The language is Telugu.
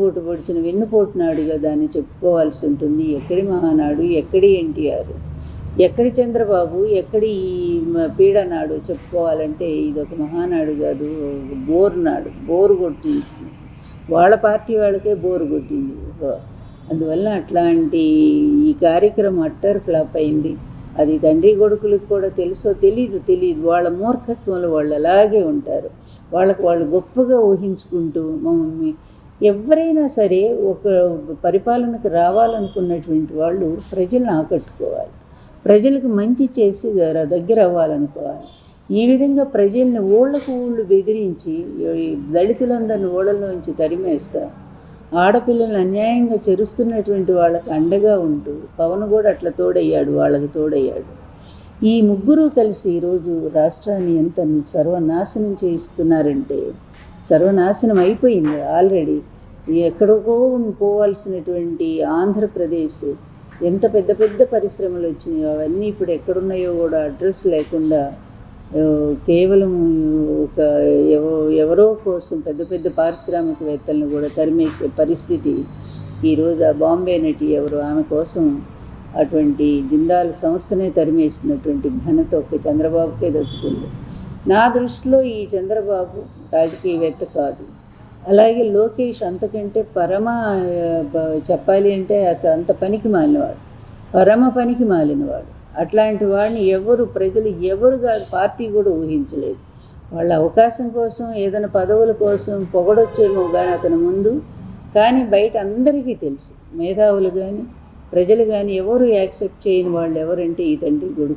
పోటు పొడిచిన వెన్నుపోటునాడుగా దాన్ని చెప్పుకోవాల్సి ఉంటుంది. ఎక్కడి మహానాడు, ఎక్కడి ఎన్టీఆర్, ఎక్కడి చంద్రబాబు, ఎక్కడి పీడనాడు చెప్పుకోవాలంటే ఇదొక మహానాడు కాదు, బోరు నాడు. బోరు కొట్టించింది, వాళ్ళ పార్టీ వాళ్ళకే బోరు కొట్టింది. అందువల్ల అట్లాంటి ఈ కార్యక్రమం అట్టర్ ఫ్లాప్ అయింది. అది తండ్రి కొడుకులకు కూడా తెలుసో తెలియదు. వాళ్ళ మూర్ఖత్వంలో వాళ్ళు అలాగే ఉంటారు. వాళ్ళు గొప్పగా ఊహించుకుంటూ మమ్మల్ని ఎవరైనా సరే ఒక పరిపాలనకు రావాలనుకున్నటువంటి వాళ్ళు ప్రజలను ఆకట్టుకోవాలి, ప్రజలకు మంచి చేసి దగ్గర అవ్వాలనుకోవాలి. ఈ విధంగా ప్రజల్ని ఊళ్ళకు ఊళ్ళు బెదిరించి దళితులందరిని ఊళ్ళలోంచి తరిమేస్తా ఆడపిల్లల్ని అన్యాయంగా చెరుస్తున్నటువంటి వాళ్ళకి అండగా ఉంటూ పవన్ కూడా అట్లా తోడయ్యాడు, వాళ్ళకి తోడయ్యాడు. ఈ ముగ్గురు కలిసి ఈరోజు రాష్ట్రాన్ని ఎంత సర్వనాశనం చేయిస్తున్నారంటే, సర్వనాశనం అయిపోయింది ఆల్రెడీ. ఎక్కడికో పోవాల్సినటువంటి ఆంధ్రప్రదేశ్ ఎంత పెద్ద పెద్ద పరిశ్రమలు వచ్చినాయో అవన్నీ ఇప్పుడు ఎక్కడున్నాయో కూడా అడ్రస్ లేకుండా కేవలం ఒక ఎవరో కోసం పెద్ద పెద్ద పారిశ్రామికవేత్తలను కూడా తరిమేసే పరిస్థితి ఈరోజు. ఆ బాంబే నటి ఎవరు, ఆమె కోసం అటువంటి జిందాల్ సంస్థనే తరిమేసినటువంటి ఘనత ఒక చంద్రబాబుకే దక్కుతుంది. నా దృష్టిలో ఈ చంద్రబాబు రాజకీయవేత్త కాదు. అలాగే లోకేష్ అంతకంటే చెప్పాలి అంటే అసలు అంత పనికి మాలినవాడు, పనికి మాలినవాడు. అట్లాంటి వాడిని ప్రజలు ఎవరు కాదు, పార్టీ కూడా ఊహించలేదు. వాళ్ళ అవకాశం కోసం, ఏదైనా పదవుల కోసం పొగడొచ్చేమో కానీ అతని ముందు. కానీ బయట అందరికీ తెలుసు, మేధావులు కానీ ప్రజలు కానీ ఎవరు యాక్సెప్ట్ చేయని వాళ్ళు ఎవరంటే ఈ తండ్రి కొడుకు.